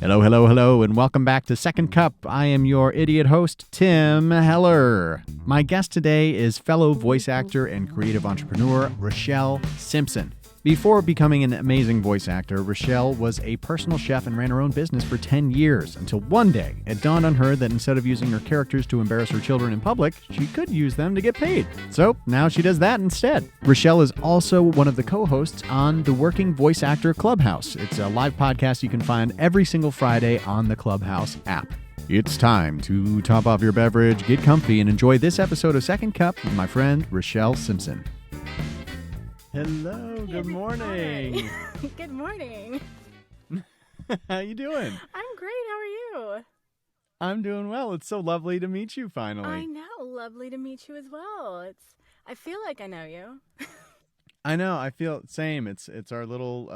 Hello, hello, hello, and welcome back to Second Cup. I am your idiot host, Tim Heller. My guest today is fellow voice actor and creative entrepreneur, Roshelle Simpson. Before becoming an amazing voice actor, Roshelle was a personal chef and ran her own business for 10 years, until one day it dawned on her that instead of using her characters to embarrass her children in public, she could use them to get paid. So now she does that instead. Roshelle is also one of the co-hosts on the Working Voice Actor Clubhouse. It's a live podcast you can find every single Friday on the Clubhouse app. It's time to top off your beverage, get comfy, and enjoy this episode of Second Cup with my friend Roshelle Simpson. Hello, good morning. Good morning. How you doing? I'm great. How are you? I'm doing well. It's so lovely to meet you finally. I know. Lovely to meet you as well. I feel like I know you. I know. I feel same. It's our little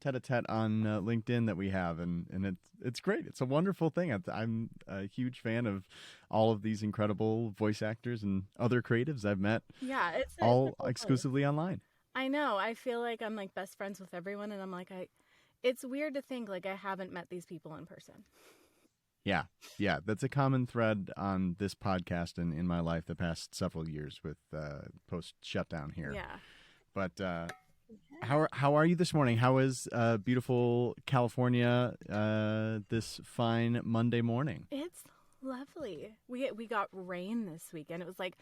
tete-a-tete on LinkedIn that we have, and it's great. It's a wonderful thing. I'm a huge fan of all of these incredible voice actors and other creatives I've met. Yeah, it's all exclusively online. I know. I feel like I'm like best friends with everyone, and I'm like it's weird to think like I haven't met these people in person. Yeah. That's a common thread on this podcast and in my life the past several years with post shutdown here. Yeah. But how are you this morning? How is beautiful California this fine Monday morning? It's lovely. We got rain this weekend. It was like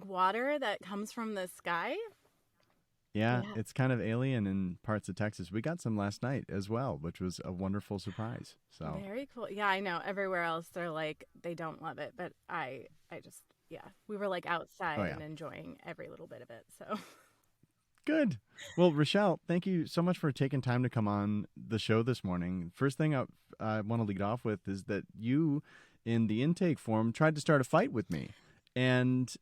water that comes from the sky. Yeah, it's kind of alien in parts of Texas. We got some last night as well, which was a wonderful surprise. So very cool. Yeah, I know. Everywhere else, they're like they don't love it, but I just we were like outside and enjoying every little bit of it. So good. Well, Roshelle, thank you so much for taking time to come on the show this morning. First thing I want to lead off with is that you, in the intake form, tried to start a fight with me, and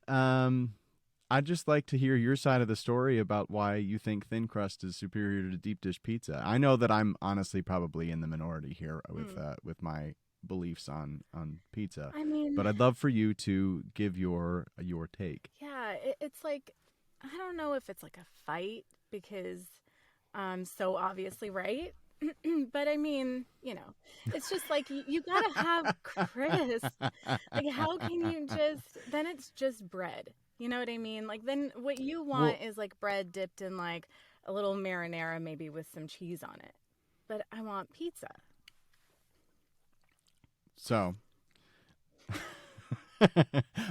I'd just like to hear your side of the story about why you think thin crust is superior to deep dish pizza. I know that I'm honestly probably in the minority here with my beliefs on pizza. I mean, but I'd love for you to give your take. Yeah, it's like I don't know if it's like a fight because I'm so obviously right. But I mean, it's just like you gotta have Chris. Like, how can you then it's just bread. You know what I mean? Like, then what you want is like bread dipped in like a little marinara, maybe with some cheese on it. But I want pizza. So,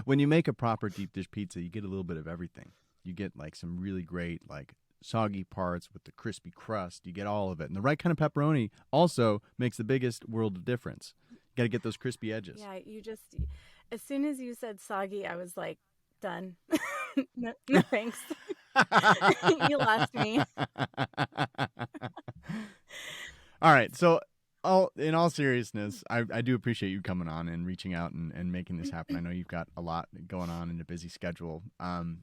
when you make a proper deep dish pizza, you get a little bit of everything. You get like some really great like soggy parts with the crispy crust. You get all of it. And the right kind of pepperoni also makes the biggest world of difference. You got to get those crispy edges. Yeah, as soon as you said soggy, I was like, done. No thanks. You lost me. All right. So in all seriousness, I do appreciate you coming on and reaching out and making this happen. I know you've got a lot going on in a busy schedule.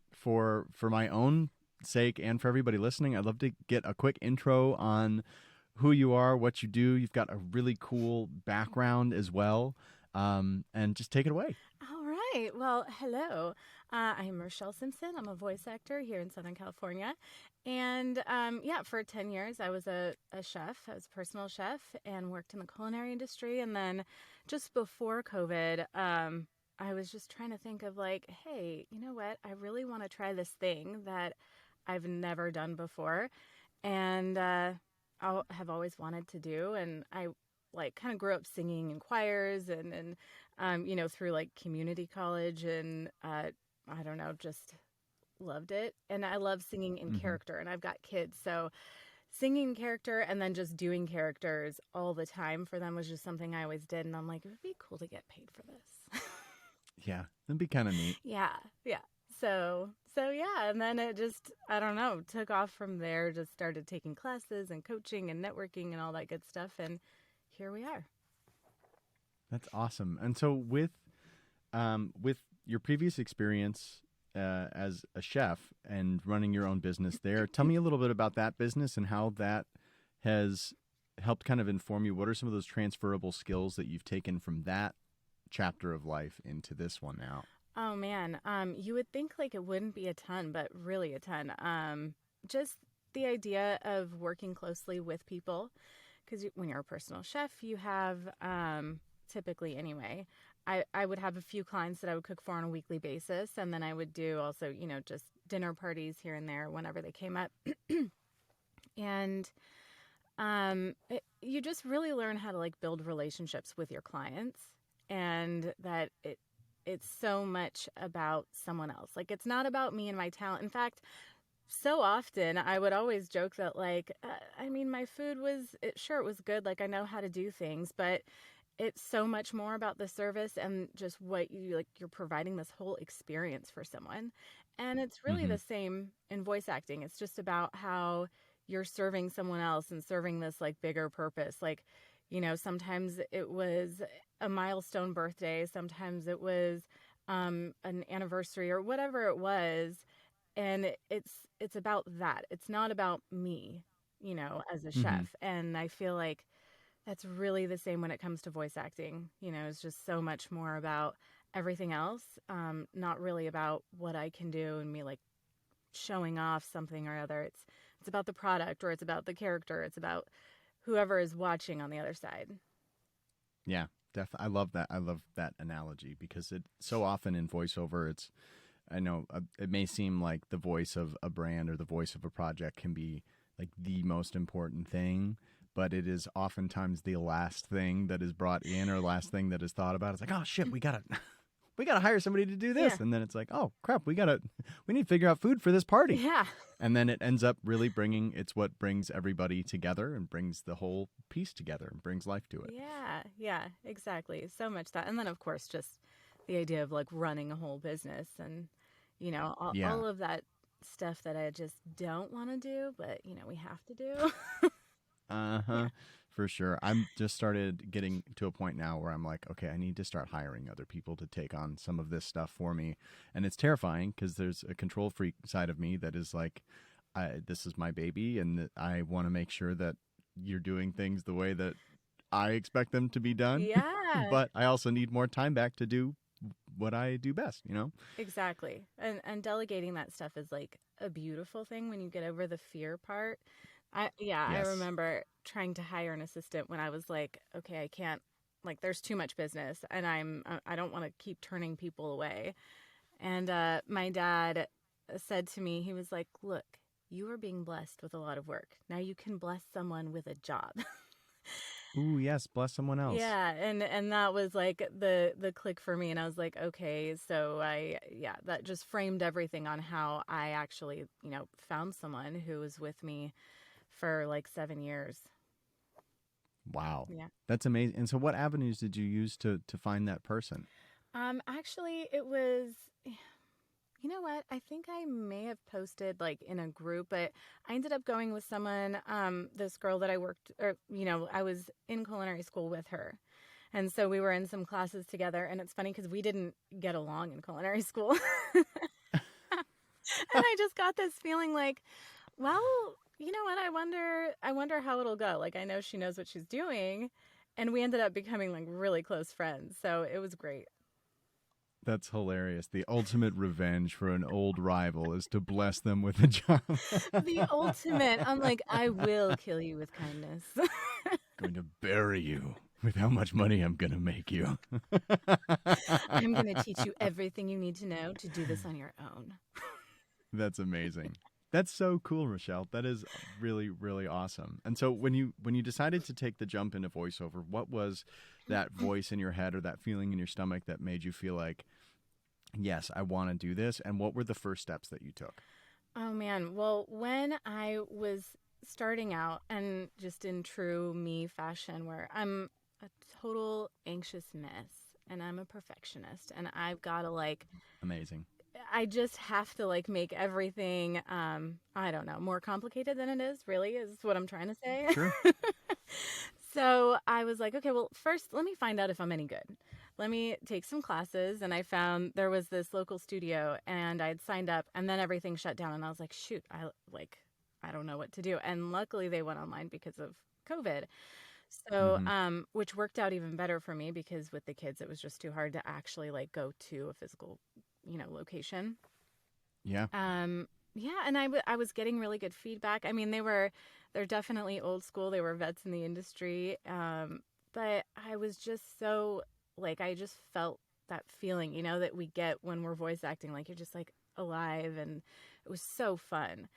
For my own sake and for everybody listening, I'd love to get a quick intro on who you are, what you do. You've got a really cool background as well. And just take it away. All right. Well, hello. I'm Roshelle Simpson. I'm a voice actor here in Southern California. And for 10 years, I was a chef. I was a personal chef and worked in the culinary industry. And then just before COVID, I was just trying to think of like, hey, you know what? I really want to try this thing that I've never done before. And I have always wanted to do. And I like kind of grew up singing in choirs and through like community college and I don't know, just loved it. And I love singing in character and I've got kids. So singing character and then just doing characters all the time for them was just something I always did. And I'm like, it would be cool to get paid for this. Yeah, that'd be kind of neat. Yeah. So yeah, and then it just, I don't know, took off from there, just started taking classes and coaching and networking and all that good stuff. And here we are. That's awesome. And so with your previous experience as a chef and running your own business there, tell me a little bit about that business and how that has helped kind of inform you. What are some of those transferable skills that you've taken from that chapter of life into this one now? Oh, man. You would think like it wouldn't be a ton, but really a ton. Just the idea of working closely with people, because when you're a personal chef, you have typically anyway. I would have a few clients that I would cook for on a weekly basis, and then I would do also, just dinner parties here and there whenever they came up. And you just really learn how to like build relationships with your clients, and that it's so much about someone else. Like, it's not about me and my talent. In fact, so often I would always joke that like, I mean, my food it was good. Like, I know how to do things, but it's so much more about the service and just what you're providing this whole experience for someone. And it's really Mm-hmm. the same in voice acting. It's just about how you're serving someone else and serving this like bigger purpose. Like, sometimes it was a milestone birthday, sometimes it was an anniversary or whatever it was. And it's about that. It's not about me, as a Mm-hmm. chef. And I feel like that's really the same when it comes to voice acting. It's just so much more about everything else, not really about what I can do and me like showing off something or other. It's about the product, or it's about the character. It's about whoever is watching on the other side. Yeah, definitely. I love that. I love that analogy because it so often in voiceover, I know it may seem like the voice of a brand or the voice of a project can be like the most important thing, but it is oftentimes the last thing that is brought in or last thing that is thought about. It's like, oh shit, we gotta hire somebody to do Yeah. this, and then it's like, oh crap, we need to figure out food for this party, Yeah. and then it ends up really it's what brings everybody together and brings the whole piece together and brings life to it. Yeah. Yeah. Exactly. So much that. And then, of course, just the idea of like running a whole business and, Yeah. all of that stuff that I just don't want to do, but, we have to do. Uh-huh. Yeah. For sure. I'm just started getting to a point now where I'm like, okay, I need to start hiring other people to take on some of this stuff for me. And it's terrifying because there's a control freak side of me that is like, this is my baby and I want to make sure that you're doing things the way that I expect them to be done. Yeah. But I also need more time back to do what I do best, you know? Exactly. And delegating that stuff is like a beautiful thing when you get over the fear part. I Yes. remember trying to hire an assistant when I was like, okay, I can't, like, there's too much business and I don't want to keep turning people away. And my dad said to me, he was like, look, you are being blessed with a lot of work. Now you can bless someone with a job. Ooh, yes, bless someone else. Yeah, and that was like the click for me, and I was like, okay, so that just framed everything on how I actually, found someone who was with me for like 7 years. Wow. Yeah. That's amazing. And so what avenues did you use to find that person? Actually, it was, you know what? I think I may have posted like in a group, but I ended up going with someone, this girl that I worked, or, I was in culinary school with her. And so we were in some classes together, and it's funny because we didn't get along in culinary school. And I just got this feeling like, well, you know what? I wonder how it'll go. Like, I know she knows what she's doing, and we ended up becoming like really close friends. So it was great. That's hilarious. The ultimate revenge for an old rival is to bless them with a job. The ultimate. I'm like, I will kill you with kindness. Going to bury you with how much money I'm going to make you. I'm going to teach you everything you need to know to do this on your own. That's amazing. That's so cool, Rochelle. That is really, really awesome. And so when you decided to take the jump into voiceover, what was that voice in your head or that feeling in your stomach that made you feel like, yes, I want to do this? And what were the first steps that you took? Oh man. Well, when I was starting out, and just in true me fashion, where I'm a total anxious mess and I'm a perfectionist and I've got to like, Amazing. I just have to like make everything, I don't know, more complicated than it is, really, is what I'm trying to say. Sure. So I was like, okay, well, first, let me find out if I'm any good. Let me take some classes. And I found there was this local studio, and I'd signed up, and then everything shut down. And I was like, shoot, I don't know what to do. And luckily they went online because of COVID. So, Mm-hmm. which worked out even better for me because with the kids, it was just too hard to actually like go to a physical, location. Yeah. Yeah, and I was getting really good feedback. I mean, they were They're definitely old school. They were vets in the industry. But I was just so, like, I just felt that feeling, that we get when we're voice acting. Like, you're just like alive, and it was so fun.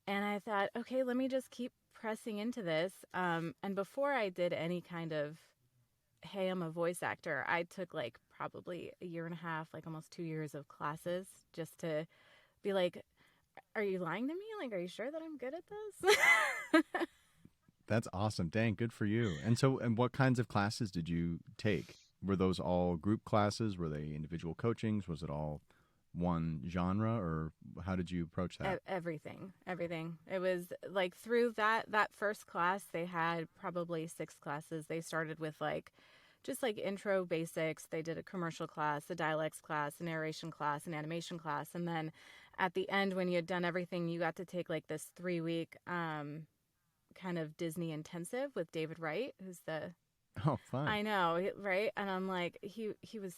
And I thought, okay, let me just keep pressing into this. And before I did any kind of, hey, I'm a voice actor, I took like probably a year and a half, like almost 2 years of classes just to be like, are you lying to me? Like, are you sure that I'm good at this? That's awesome. Dang, good for you. And what kinds of classes did you take? Were those all group classes? Were they individual coachings? Was it all one genre, or how did you approach that? Everything. It was like through that first class, they had probably 6 classes. They started with like just like intro basics. They did a commercial class, a dialects class, a narration class, an animation class, and then at the end, when you had done everything, you got to take like this 3-week kind of Disney intensive with David Wright, who's the Oh, fun. I know, right? And I'm like, he was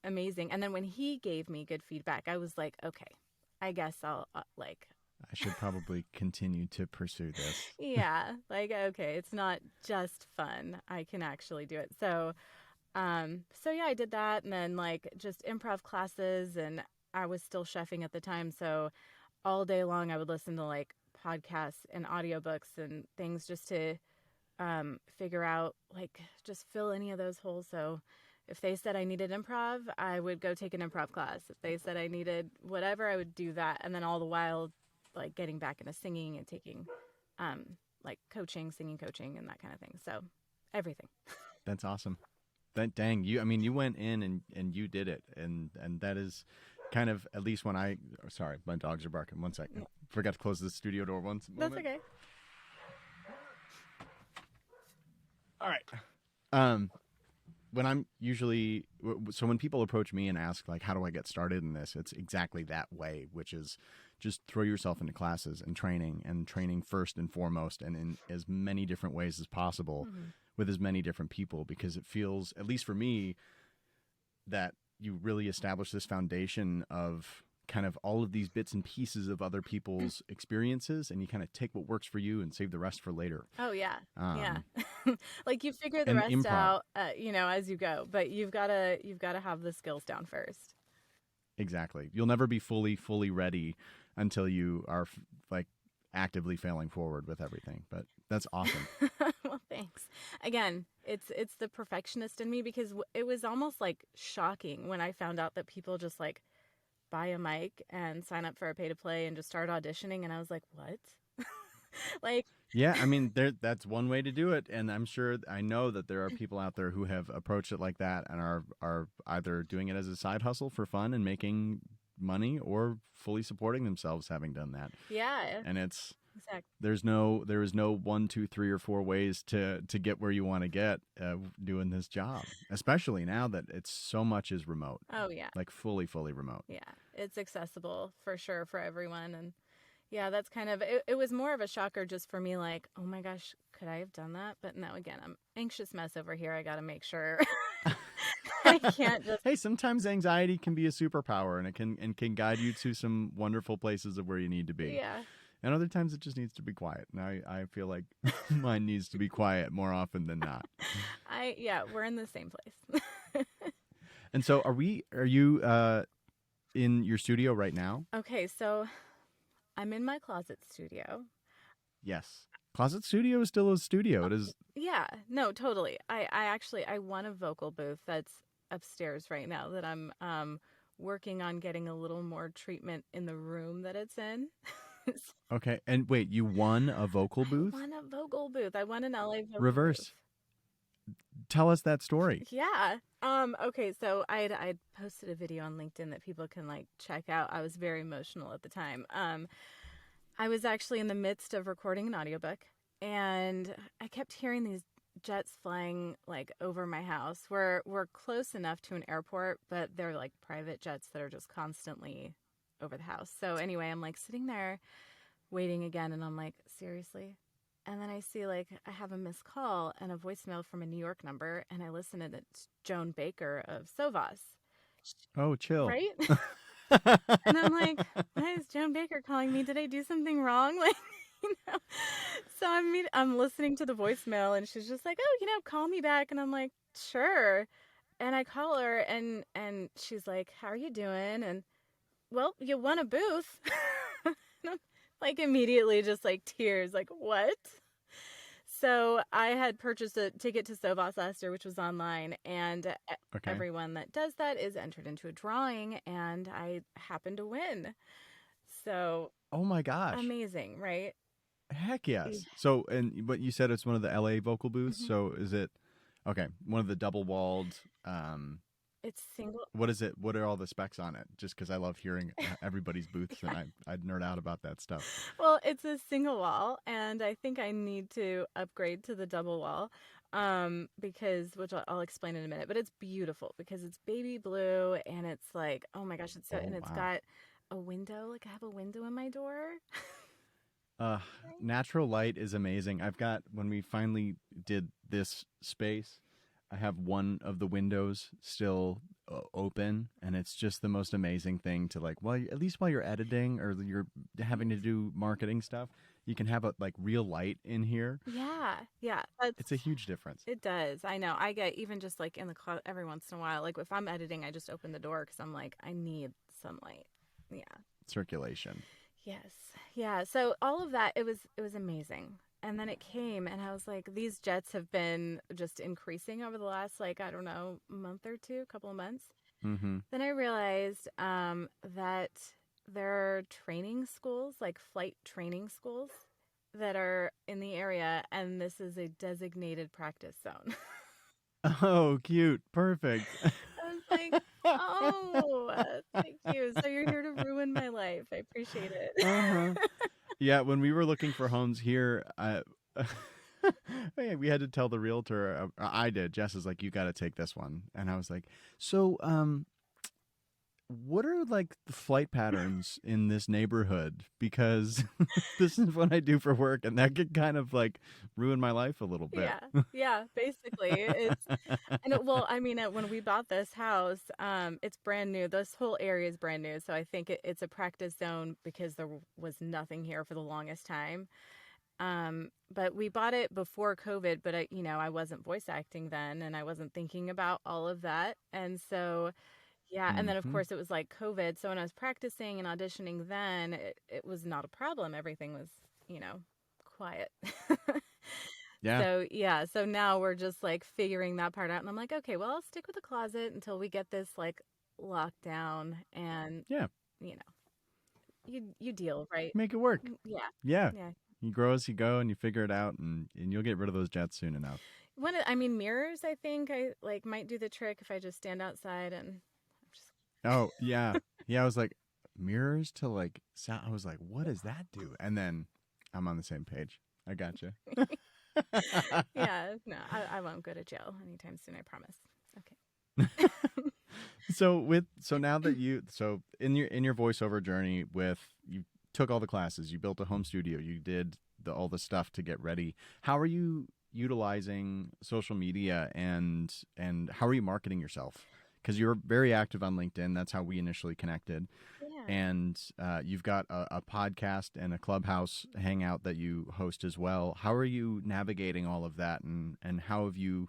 amazing. And then when he gave me good feedback, I was like, okay, I guess I'll like, I should probably continue to pursue this. yeah, like, okay, it's not just fun. I can actually do it. So yeah, I did that, and then like just improv classes, and I was still chefing at the time, so all day long I would listen to like podcasts and audiobooks and things just to figure out, like, just fill any of those holes. So if they said I needed improv, I would go take an improv class. If they said I needed whatever, I would do that. And then all the while, like, getting back into singing and taking, like, coaching, singing coaching, and that kind of thing. So everything. That's awesome. Dang, you went in and you did it. And that is kind of, at least when sorry, my dogs are barking. One second. Forgot to close the studio door once. That's okay. All right. When I'm usually, so when people approach me and ask, like, how do I get started in this? It's exactly that way, which is just throw yourself into classes and training first and foremost, and in as many different ways as possible with as many different people, because it feels, at least for me, that you really establish this foundation of kind of all of these bits and pieces of other people's experiences, and you kind of take what works for you and save the rest for later. Oh yeah. Yeah. Like, you figure the rest improv out, as you go, but you've got to have the skills down first. Exactly. You'll never be fully ready until you are like actively failing forward with everything. But that's awesome. Well, thanks. Again, it's the perfectionist in me, because it was almost like shocking when I found out that people just like buy a mic and sign up for a pay to play and just start auditioning, and I was like, what? Like, yeah, that's one way to do it, and I know that there are people out there who have approached it like that and are either doing it as a side hustle for fun and making money, or fully supporting themselves having done that. yeah, And it's exactly. there is no 1, 2, 3, or 4 ways to get where you want to get doing this job, especially now that it's so much is remote. Oh yeah. Like fully remote. Yeah, it's accessible for sure for everyone. And yeah, that's kind of, it was more of a shocker just for me, like, oh my gosh, could I have done that? But no, again, I'm anxious mess over here. I got to make sure I can't just. Hey, sometimes anxiety can be a superpower, and it can guide you to some wonderful places of where you need to be. Yeah. And other times it just needs to be quiet. And I feel like mine needs to be quiet more often than not. We're in the same place. And so are you in your studio right now? Okay, so I'm in my closet studio. Yes. Closet studio is still a studio. It is. Yeah, no, totally. I want a vocal booth that's upstairs right now that I'm working on getting a little more treatment in the room that it's in. Okay. And wait, you won a vocal booth? I won a vocal booth. I won an LA vocal Reverse. booth. Tell us that story. Yeah. Okay, so I'd posted a video on LinkedIn that people can like check out. I was very emotional at the time. I was actually in the midst of recording an audiobook, and I kept hearing these jets flying like over my house. We're close enough to an airport, but they're like private jets that are just constantly over the house. So anyway, I'm like sitting there waiting again, and I'm like, seriously? And then I see like I have a missed call and a voicemail from a New York number, and I listen, and it's Joan Baker of Sovas. Oh, chill. Right? And I'm like, why is Joan Baker calling me? Did I do something wrong? Like, you know? So I'm listening to the voicemail, and she's just like, "Oh, call me back." And I'm like, "Sure." And I call her, and she's like, "How are you doing?" And, "Well, you won a booth." And I'm like immediately just like tears, like, "What?" So I had purchased a ticket to Sovos last year, which was online, and Okay. everyone that does that is entered into a drawing, and I happened to win. So Oh my gosh. amazing, right? Heck Yeah. yes. So, and but you said it's one of the LA vocal booths. Mhm. So is it okay? One of the double walled. It's single. What is it? What are all the specs on it? Just because I love hearing everybody's booths, and I'd nerd out about that stuff. Well, it's a single wall, and I think I need to upgrade to the double wall, because which I'll explain in a minute. But it's beautiful because it's baby blue, and it's like, oh my gosh, it's so, and Oh it's wow. got a window. Like I have a window in my door. Uh, Natural light is amazing. I've got when we finally did this space, I have one of the windows still open, and it's just the most amazing thing to like. Well, at least while you're editing or you're having to do marketing stuff, you can have a like real light in here. Yeah, yeah, that's It's a huge difference. it does. I know. I get even just like in the closet every once in a while. Like if I'm editing, I just open the door because I'm like, I need sunlight. Yeah. Circulation. Yes. Yeah. So all of that, it was amazing. And then it came, and I was like, these jets have been just increasing over the last, like, I don't know, month or two, couple of months. Mm-hmm. Then I realized that there are training schools, like flight training schools, that are in the area, and this is a designated practice zone. Oh, cute. Perfect. I was like, oh, thank you. So you're here to ruin my life. I appreciate it. Uh-huh. Yeah, when we were looking for homes here, we had to tell the realtor. I did. Jess is like, "You got to take this one," and I was like, "So, what are like the flight patterns in this neighborhood? Because this is what I do for work, and that could kind of like ruin my life a little bit." Yeah, yeah, basically. Well, I mean, when we bought this house, it's brand new. This whole area is brand new. So I think it's a practice zone because there was nothing here for the longest time. But we bought it before COVID, but I wasn't voice acting then, and I wasn't thinking about all of that. And so, yeah, and then of Mm-hmm. course it was like COVID. So when I was practicing and auditioning then, it was not a problem. Everything was, quiet. Yeah, So, yeah, so now we're just like figuring that part out. And I'm like, okay, well, I'll stick with the closet until we get this like locked down, and, yeah, you know, you deal, right? make it work. Yeah. Yeah, Yeah. you grow as you go, and you figure it out, and you'll get rid of those jets soon enough. I mean, mirrors, I think I like might do the trick if I just stand outside and I'm just Oh yeah, yeah. I was like mirrors to like sound. I was like, what does that do? And then I'm on the same page. I got you. yeah, no, I won't go to jail anytime soon, I promise. Okay. So now that in your voiceover journey with you took all the classes, you built a home studio, you did all the stuff to get ready. How are you utilizing social media and how are you marketing yourself? Because you're very active on LinkedIn. That's how we initially connected. Yeah. And you've got a podcast and a clubhouse hangout that you host as well. How are you navigating all of that, and how have you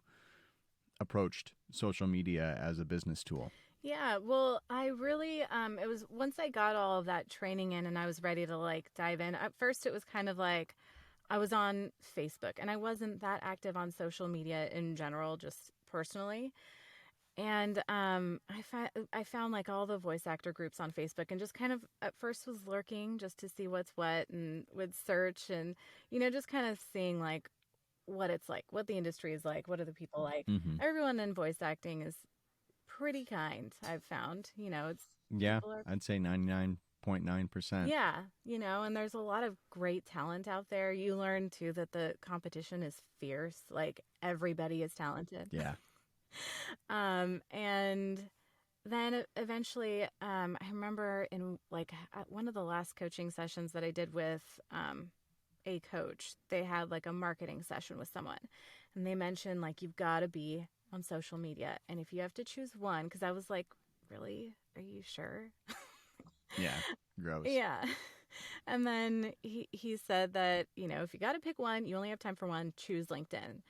approached social media as a business tool? Yeah, well, I really it was once I got all of that training in and I was ready to like dive in. At first it was kind of like I was on Facebook and I wasn't that active on social media in general, just personally. And I found like all the voice actor groups on Facebook and just kind of at first was lurking just to see what's what and would search and just kind of seeing like what it's like, what the industry is like, what are the people like. Mm-hmm. Everyone in voice acting is pretty kind, I've found. It's Yeah, people are I'd say 99.9%. yeah, and there's a lot of great talent out there. You learn too that the competition is fierce. Like everybody is talented. Yeah. And then eventually, I remember in like at one of the last coaching sessions that I did with a coach, they had like a marketing session with someone, and they mentioned like you've got to be on social media, and if you have to choose one, because I was like, really, are you sure? Yeah. Gross. Yeah. And then he said that, if you got to pick one, you only have time for one, choose LinkedIn.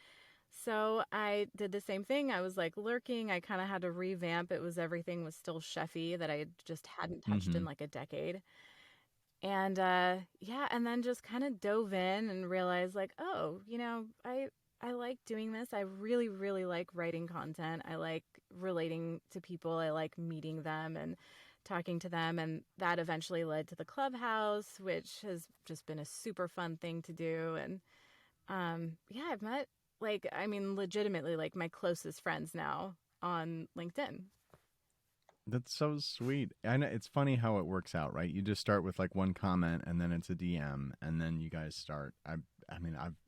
So I did the same thing. I was like lurking. I kind of had to revamp. Everything was still chefy that I just hadn't touched Mm-hmm. in like a decade. And yeah, and then just kind of dove in and realized like, oh, I like doing this. I really, really like writing content. I like relating to people. I like meeting them and talking to them. And that eventually led to the Clubhouse, which has just been a super fun thing to do. And yeah, I've met legitimately like my closest friends now on LinkedIn. That's so sweet. I know it's funny how it works out, right? You just start with like one comment and then it's a DM and then you guys start. I've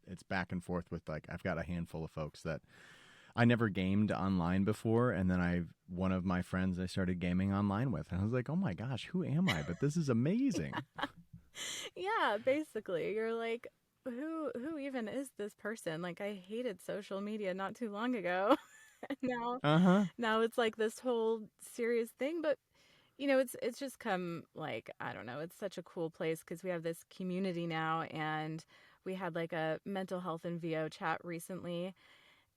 it's back and forth with like I've got a handful of folks that I never gamed online before and then one of my friends I started gaming online with and I was like, "Oh my gosh, who am I? But this is amazing." Yeah, basically, you're like, who even is this person? Like, I hated social media not too long ago. now Uh-huh. now it's like this whole serious thing, but it's just come like, I don't know, it's such a cool place because we have this community now, and we had like a mental health and VO chat recently,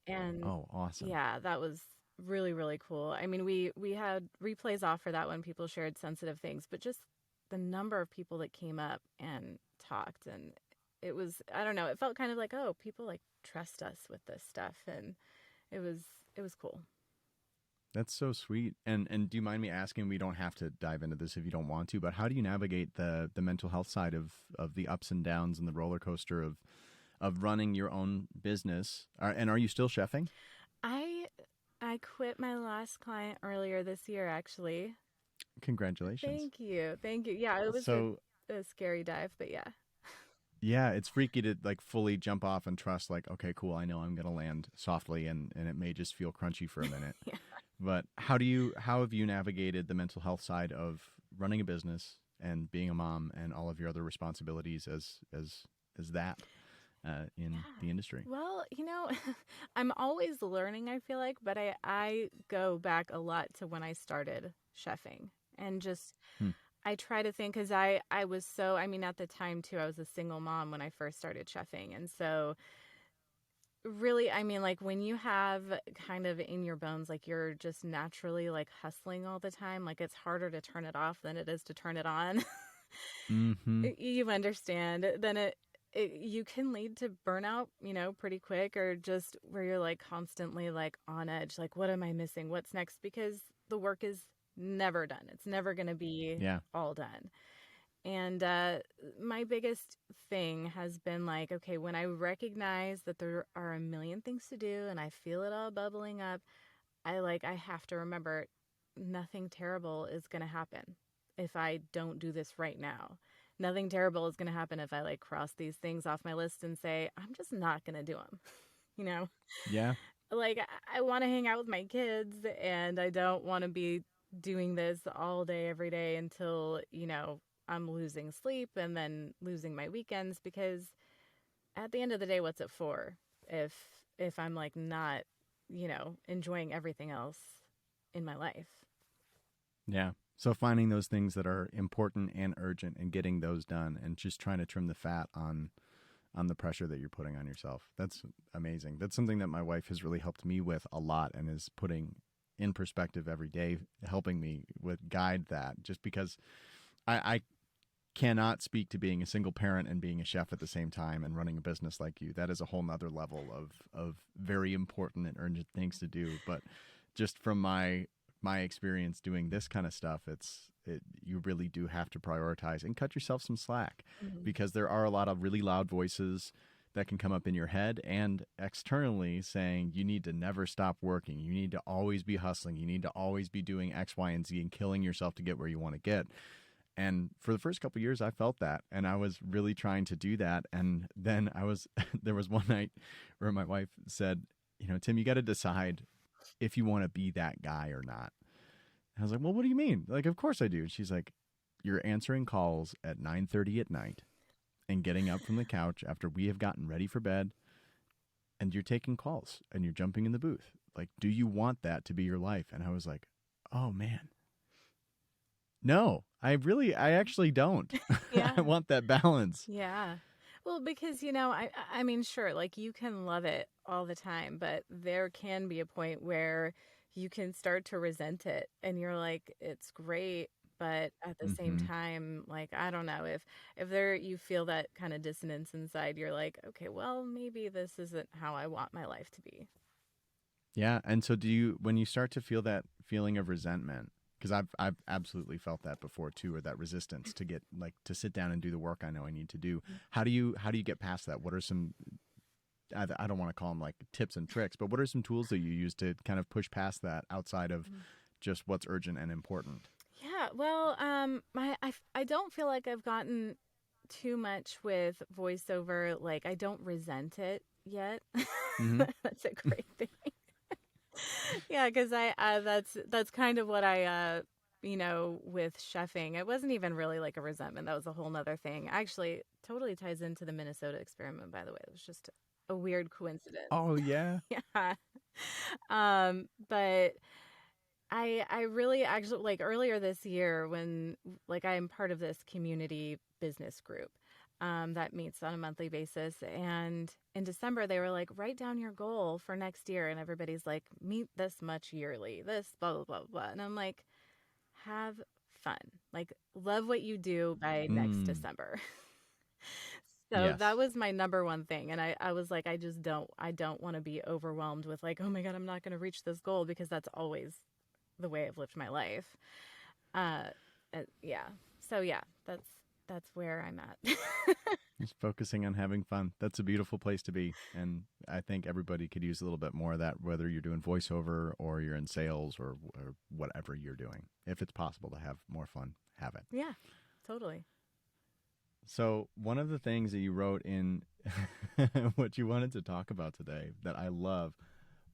and Oh, awesome. yeah, that was really, really cool. I mean, we had replays off for that when people shared sensitive things, but just the number of people that came up and talked, and it was, I don't know, it felt kind of like, oh, people like trust us with this stuff, and it was it was cool. That's so sweet. And do you mind me asking, we don't have to dive into this if you don't want to, but how do you navigate the mental health side of the ups and downs and the roller coaster of running your own business? And are you still chefing? I I quit my last client earlier this year, actually. Congratulations. Thank you. Thank you. Yeah, it was So, a scary dive, but yeah. yeah, it's freaky to like fully jump off and trust like, okay, cool, I know I'm going to land softly and it may just feel crunchy for a minute. Yeah. But how have you navigated the mental health side of running a business and being a mom and all of your other responsibilities as that in Yeah. the industry? Well, I'm always learning, I feel like, but I go back a lot to when I started chefing, and just Hmm. I try to think, because I was so, I mean, at the time too, I was a single mom when I first started chefing. And so really, I mean, like when you have kind of in your bones, like you're just naturally like hustling all the time, like it's harder to turn it off than it is to turn it on. Mm-hmm. You understand, then you can lead to burnout, pretty quick, or just where you're like constantly like on edge, like what am I missing? What's next? Because the work is never done. It's never going to be Yeah. all done. And my biggest thing has been like, okay, when I recognize that there are a million things to do and I feel it all bubbling up, I have to remember nothing terrible is going to happen if I don't do this right now. Nothing terrible is going to happen if I like cross these things off my list and say, I'm just not going to do them. You know, Yeah. like I want to hang out with my kids, and I don't want to be doing this all day, every day until, I'm losing sleep and then losing my weekends, because at the end of the day, what's it for if I'm like not, enjoying everything else in my life? Yeah. So finding those things that are important and urgent and getting those done and just trying to trim the fat on the pressure that you're putting on yourself. That's amazing. That's something that my wife has really helped me with a lot and is putting in perspective every day, helping me with guide that just because I cannot speak to being a single parent and being a chef at the same time and running a business like you. That is a whole nother level of very important and urgent things to do. But just from my experience doing this kind of stuff, you really do have to prioritize and cut yourself some slack Mm-hmm. because there are a lot of really loud voices that can come up in your head and externally saying you need to never stop working. You need to always be hustling. You need to always be doing X, Y, and Z and killing yourself to get where you want to get. And for the first couple of years, I felt that, and I was really trying to do that. And then there was one night where my wife said, Tim, you got to decide if you want to be that guy or not. And I was like, well, what do you mean? Like, of course I do. And she's like, you're answering calls at 9:30 at night and getting up from the couch after we have gotten ready for bed, and you're taking calls and you're jumping in the booth. Like, do you want that to be your life? And I was like, oh man, No, I actually don't. Yeah. I want that balance. Yeah. Well, because I mean, sure, like you can love it all the time, but there can be a point where you can start to resent it and you're like, it's great, but at the same Hmm. time, like I don't know if there you feel that kind of dissonance inside, you're like, okay, well, maybe this isn't how I want my life to be. Yeah, and so do you when you start to feel that feeling of resentment? Because I've absolutely felt that before too, or that resistance to get like to sit down and do the work I know I need to do. How do you get past that? What are some I don't want to call them like tips and tricks, but what are some tools that you use to kind of push past that outside of Mhm. just what's urgent and important? Yeah, well, I don't feel like I've gotten too much with voiceover. Like I don't resent it yet. Hmm. That's a great thing. Yeah, because that's kind of what I with chefing. It wasn't even really like a resentment. That was a whole nother thing. Actually, totally ties into the Minnesota experiment. By the way, it was just a weird coincidence. Oh yeah. Yeah. But I really actually like earlier this year when like I am part of this community business group that meets on a monthly basis. And in December, they were like, write down your goal for next year. And everybody's like, meet this much yearly, this, blah, blah, blah, blah. And I'm like, have fun. Like, love what you do by next Mm, December. So that yes. was my number one thing. And I was like, I don't want to be overwhelmed with like, oh my God, I'm not going to reach this goal because that's always the way I've lived my life. Uh, yeah. So yeah, that's where I'm at. Just focusing on having fun. That's a beautiful place to be. And I think everybody could use a little bit more of that, whether you're doing voiceover or you're in sales or whatever you're doing. If it's possible to have more fun, have it. Yeah, totally. So, one of the things that you wrote in what you wanted to talk about today that I love,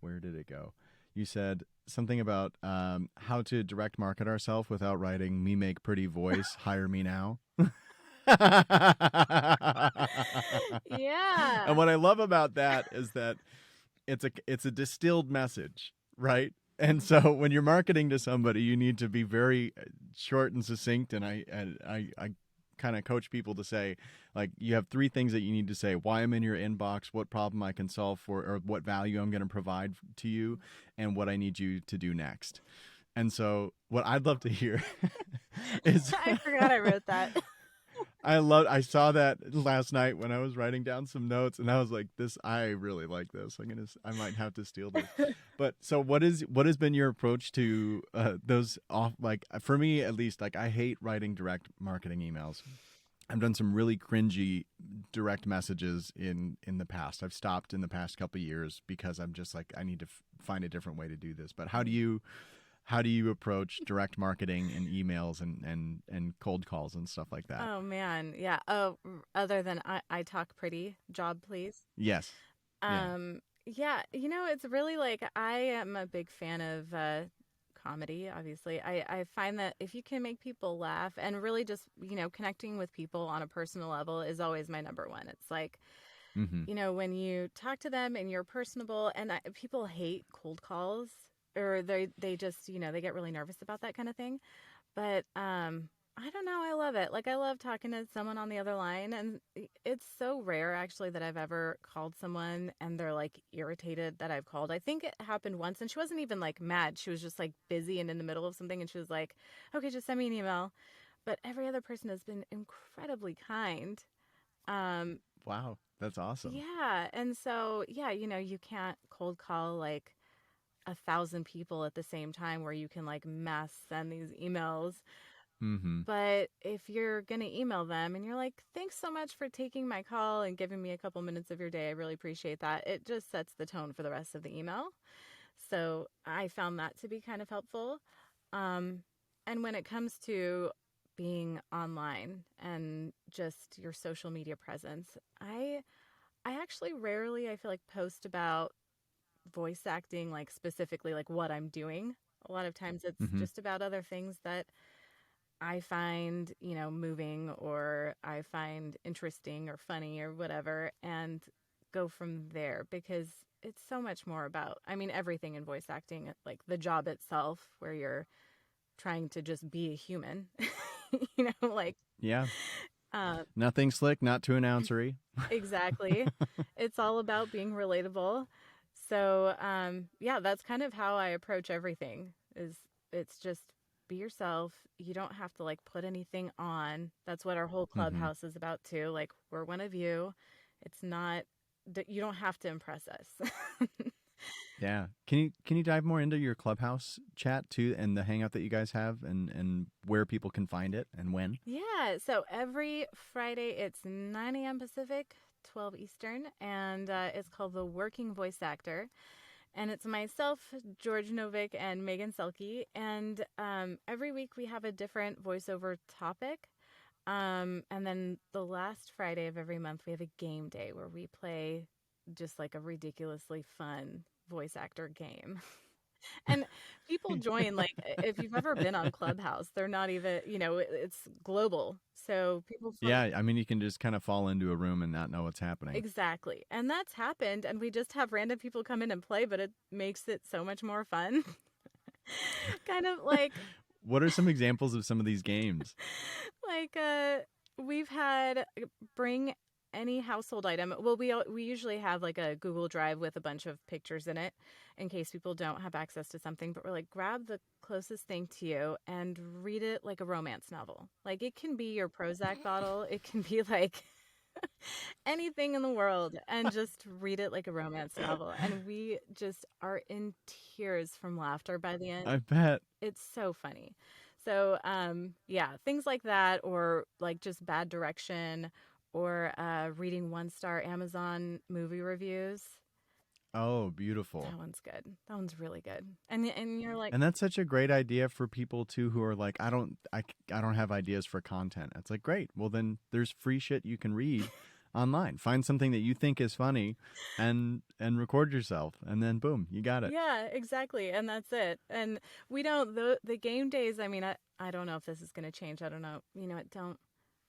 where did it go? You said something about how to direct market ourselves without writing "me make pretty voice, hire me now." And Yeah. what I love about that is that it's a distilled message, right? And so Mhm. when you're marketing to somebody, you need to be very short and succinct. And I kind of coach people to say, like, you have three things that you need to say: why I'm in your inbox, what problem I can solve for, or what value I'm going to provide to you, and what I need you to do next. And so, what I'd love to hear is I forgot I wrote that. I saw that last night when I was writing down some notes, and I was like, this I really like this. I might have to steal this. But so what has been your approach to those off, like, for me at least, like, I hate writing direct marketing emails. I've done some really cringy direct messages in the past. I've stopped in the past couple of years because I'm just like, I need to find a different way to do this. But how do you approach direct marketing and emails and cold calls and stuff like that? Oh man, yeah. Oh, other than I talk pretty, job please. Yes. Yeah. Yeah, it's really like I am a big fan of comedy, obviously. I find that if you can make people laugh and really just, connecting with people on a personal level is always my number one. It's like, Mm-hmm. when you talk to them and you're personable, and people hate cold calls or they just, they get really nervous about that kind of thing. But I don't know, I love it. Like I love talking to someone on the other line, and it's so rare actually that I've ever called someone and they're like irritated that I've called. I think it happened once and she wasn't even like mad. She was just like busy and in the middle of something and she was like, "Okay, just send me an email." But every other person has been incredibly kind. Um Wow, that's awesome. yeah, and so yeah, you can't cold call like 1,000 people at the same time where you can like mass send these emails. Mm-hmm. But if you're going to email them and you're like, thanks so much for taking my call and giving me a couple minutes of your day, I really appreciate that. It just sets the tone for the rest of the email. So I found that to be kind of helpful. Um, and when it comes to being online and just your social media presence, I actually rarely I feel like post about voice acting like specifically like what I'm doing. A lot of times it's Mm-hmm. just about other things that I find, moving or I find interesting or funny or whatever and go from there because it's so much more about, I mean, everything in voice acting, like the job itself, where you're trying to just be a human. You know, like, Yeah. um, Nothing slick, not too announcery. exactly. It's all about being relatable. So, yeah, that's kind of how I approach everything is it's just be yourself. You don't have to like put anything on. That's what our whole Hmm. clubhouse is about too. Like we're one of you. It's not you don't have to impress us. Yeah. Can you dive more into your Clubhouse chat too, and the hangout that you guys have, and where people can find it and when? Yeah, so every Friday it's 9 a.m. Pacific, 12 Eastern, and it's called The Working Voice Actor. And it's myself, George Novick, and Megan Selke. And every week we have a different voiceover topic. And then the last Friday of every month we have a game day where we play just like a ridiculously fun voice actor game. And people join, like, if you've ever been on Clubhouse, they're not even, it's global. So people from Yeah, I mean, you can just kind of fall into a room and not know what's happening. exactly. And that's happened. And we just have random people come in and play, but it makes it so much more fun. Kind of What are some examples of some of these games? like we've had bring any household item. Well, we usually have like a Google Drive with a bunch of pictures in it in case people don't have access to something, but we're like grab the closest thing to you and read it like a romance novel. Like it can be your Prozac bottle, it can be like anything in the world, and just read it like a romance novel, and we just are in tears from laughter by the end. I bet. It's so funny. So, yeah, things like that, or like just bad direction, or reading 1-star Amazon movie reviews. Oh, beautiful. That one's good. That one's really good. And you're like, And that's such a great idea for people too who are like, I don't have ideas for content. It's like, great. Well, then there's free shit you can read online. Find something that you think is funny, and record yourself, and then boom, you got it. yeah, exactly, and that's it. And we don't the game days. I mean, I don't know if this is going to change. I don't know.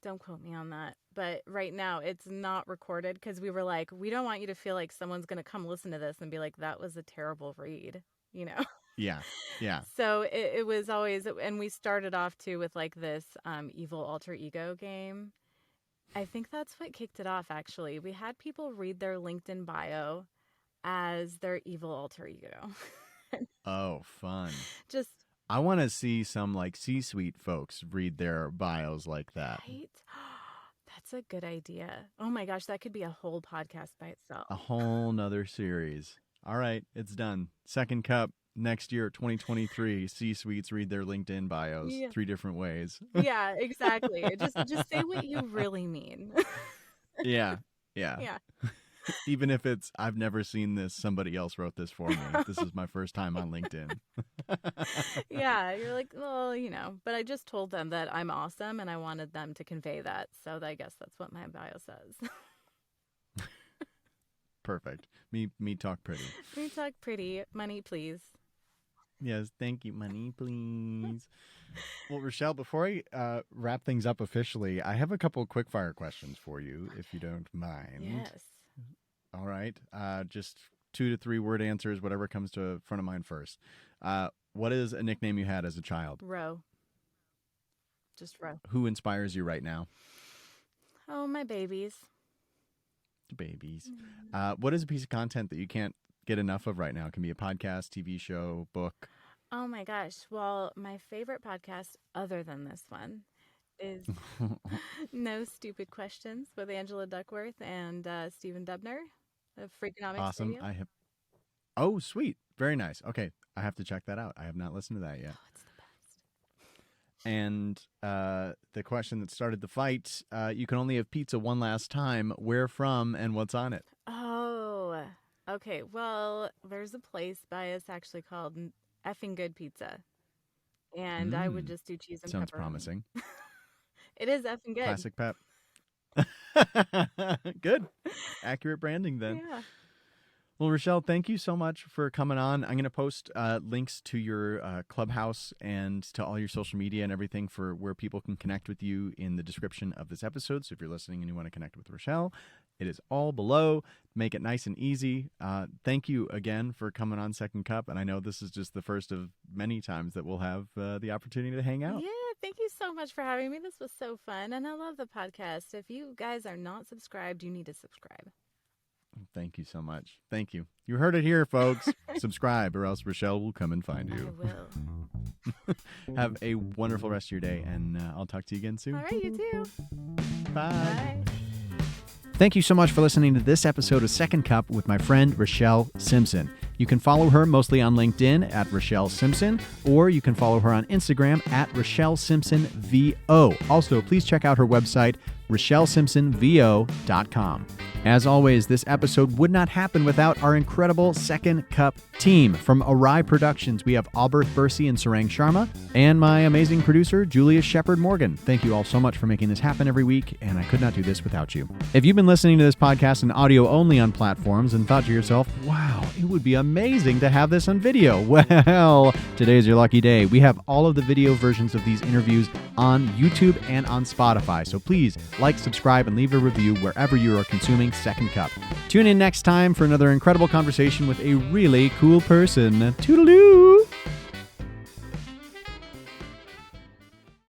Don't quote me on that. But right now, it's not recorded because we were like, we don't want you to feel like someone's going to come listen to this and be like, that was a terrible read, you know? Yeah. Yeah. So it was always, and we started off too with like this evil alter ego game. I think that's what kicked it off, actually. We had people read their LinkedIn bio as their evil alter ego. Oh, fun. Just, I want to see some like C-suite folks read their bios like that. right? That's a good idea. Oh my gosh, that could be a whole podcast by itself. A whole nother series. All right, it's done. Second cup next year, 2023. C-suites read their LinkedIn bios Yeah. 3 different ways. Yeah, exactly. Just say what you really mean. Yeah. Yeah. Yeah. Even if it's, I've never seen this, somebody else wrote this for me. This is my first time on LinkedIn. Yeah, you're like, well, but I just told them that I'm awesome and I wanted them to convey that. So I guess that's what my bio says. Perfect. Me talk pretty. We talk pretty. Money, please. Yes, thank you. Money, please. Well, Rochelle, before I wrap things up officially, I have a couple of quick fire questions for you, if you don't mind. Yes. All right. Just 2 to 3 word answers, whatever comes to front of mind first. What is a nickname you had as a child? Row. Just row. Who inspires you right now? Oh, my babies. The babies. What is a piece of content that you can't get enough of right now? It can be a podcast, TV show, book. Oh my gosh. Well, my favorite podcast, other than this one, is No Stupid Questions with Angela Duckworth and Stephen Dubner of Freakonomics Awesome. Radio. Oh, sweet. Very nice. Okay. I have to check that out. I have not listened to that yet. Oh, it's the best. And the question that started the fight, you can only have pizza one last time. Where from and what's on it? Oh, okay. Well, there's a place by us actually called Effing Good Pizza. And I would just do cheese and Sounds pepperoni. promising. It is effing good. Classic pep. Good. Accurate branding then. Yeah. Well, Rochelle, thank you so much for coming on. I'm going to post links to your Clubhouse and to all your social media and everything for where people can connect with you in the description of this episode. So if you're listening and you want to connect with Rochelle, It is all below. Make it nice and easy. Thank you again for coming on Second Cup. And I know this is just the first of many times that we'll have the opportunity to hang out. Yeah, thank you so much for having me. This was so fun. And I love the podcast. If you guys are not subscribed, you need to subscribe. Thank you so much. Thank you. You heard it here, folks. Subscribe or else Rochelle will come and find you. I will. Have a wonderful rest of your day, and I'll talk to you again soon. All right, you too. Bye. Bye. Thank you so much for listening to this episode of Second Cup with my friend Roshelle Simpson. You can follow her mostly on LinkedIn at Roshelle Simpson, or you can follow her on Instagram at Roshelle Simpson VO. Also, please check out her website, RochelleSimpsonVO.com. As always, this episode would not happen without our incredible Second Cup team. From Arai Productions, we have Alberth Bursey and Sarang Sharma, and my amazing producer, Julia Shepard-Morgan. Thank you all so much for making this happen every week, and I could not do this without you. If you've been listening to this podcast in audio only on platforms and thought to yourself, wow, it would be amazing to have this on video, well, today's your lucky day. We have all of the video versions of these interviews on YouTube and on Spotify, so please like, subscribe, and leave a review wherever you are consuming Second Cup. Tune in next time for another incredible conversation with a really cool person. Toodaloo!